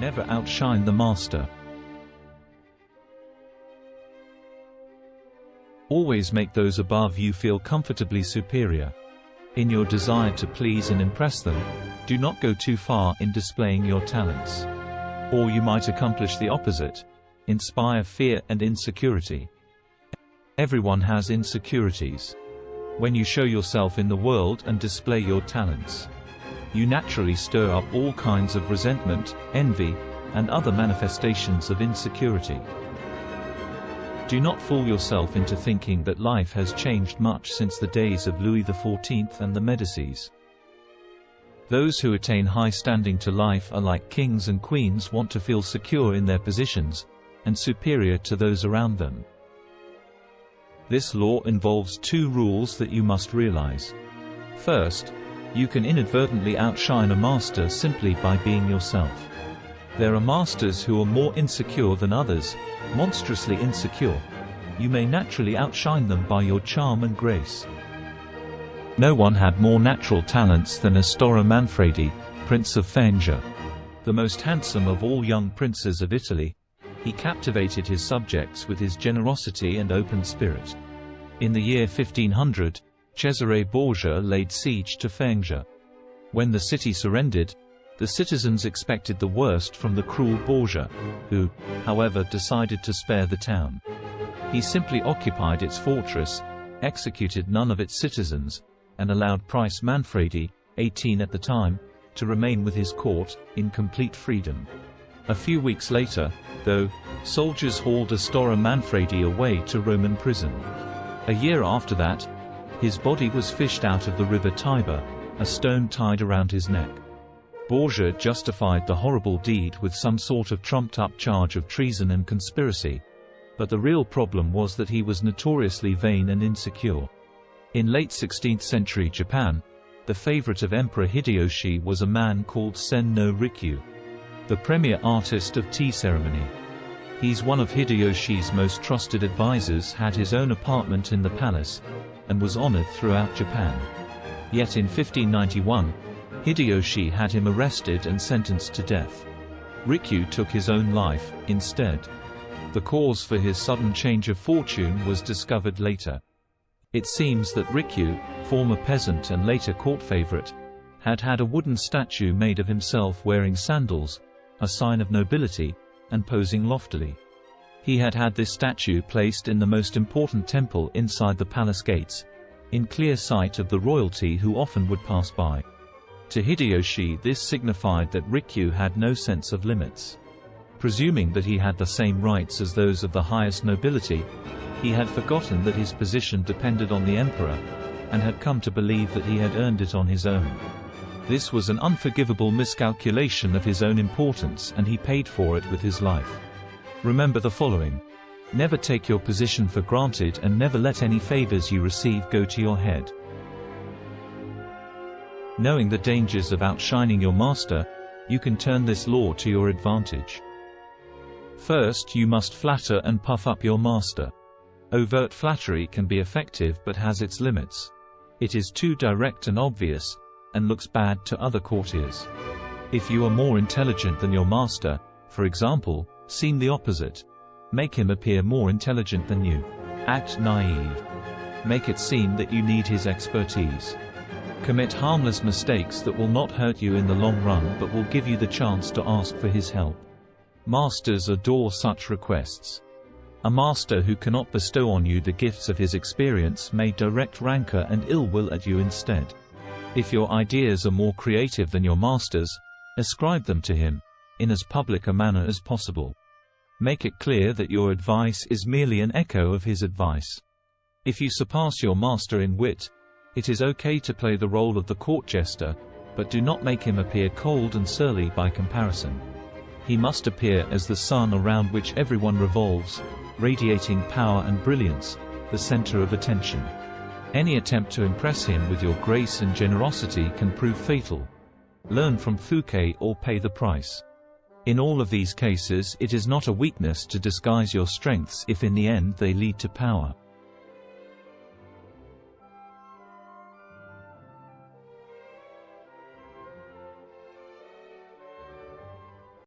Never outshine the master. Always make those above you feel comfortably superior. In your desire to please and impress them, do not go too far in displaying your talents. Or you might accomplish the opposite, inspire fear and insecurity. Everyone has insecurities. When you show yourself in the world and display your talents, you naturally stir up all kinds of resentment, envy, and other manifestations of insecurity. Do not fool yourself into thinking that life has changed much since the days of Louis XIV and the Medicis. Those who attain high standing to life are like kings and queens, want to feel secure in their positions, and superior to those around them. This law involves two rules that you must realize. First, you can inadvertently outshine a master simply by being yourself. There are masters who are more insecure than others, monstrously insecure. You may naturally outshine them by your charm and grace. No one had more natural talents than Astorre Manfredi, Prince of Faenza. The most handsome of all young princes of Italy, he captivated his subjects with his generosity and open spirit. In the year 1500, Cesare Borgia laid siege to Faenza. When the city surrendered, the citizens expected the worst from the cruel Borgia, who, however, decided to spare the town. He simply occupied its fortress, executed none of its citizens, and allowed Prince Manfredi, 18 at the time, to remain with his court, in complete freedom. A few weeks later, though, soldiers hauled Astorre Manfredi away to Roman prison. A year after that, his body was fished out of the river Tiber, a stone tied around his neck. Borgia justified the horrible deed with some sort of trumped-up charge of treason and conspiracy, but the real problem was that he was notoriously vain and insecure. In late 16th century Japan, the favorite of Emperor Hideyoshi was a man called Sen no Rikyu, the premier artist of tea ceremony. He's one of Hideyoshi's most trusted advisors, had his own apartment in the palace, and was honored throughout Japan. Yet in 1591, Hideyoshi had him arrested and sentenced to death. Rikyu took his own life, instead. The cause for his sudden change of fortune was discovered later. It seems that Rikyu, former peasant and later court favorite, had had a wooden statue made of himself wearing sandals, a sign of nobility, and posing loftily. He had had this statue placed in the most important temple inside the palace gates, in clear sight of the royalty who often would pass by. To Hideyoshi this signified that Rikyu had no sense of limits. Presuming that he had the same rights as those of the highest nobility, he had forgotten that his position depended on the emperor, and had come to believe that he had earned it on his own. This was an unforgivable miscalculation of his own importance, and he paid for it with his life. Remember the following. Never take your position for granted, and never let any favors you receive go to your head. Knowing the dangers of outshining your master, you can turn this law to your advantage. First, you must flatter and puff up your master. Overt flattery can be effective but has its limits. It is too direct and obvious, and looks bad to other courtiers. If you are more intelligent than your master, for example, seem the opposite. Make him appear more intelligent than you. Act naive. Make it seem that you need his expertise. Commit harmless mistakes that will not hurt you in the long run but will give you the chance to ask for his help. Masters adore such requests. A master who cannot bestow on you the gifts of his experience may direct rancor and ill will at you instead. If your ideas are more creative than your master's, ascribe them to him, in as public a manner as possible. Make it clear that your advice is merely an echo of his advice. If you surpass your master in wit, it is okay to play the role of the court jester, but do not make him appear cold and surly by comparison. He must appear as the sun around which everyone revolves, radiating power and brilliance, the center of attention. Any attempt to impress him with your grace and generosity can prove fatal. Learn from Fouquet or pay the price. In all of these cases, it is not a weakness to disguise your strengths if in the end they lead to power.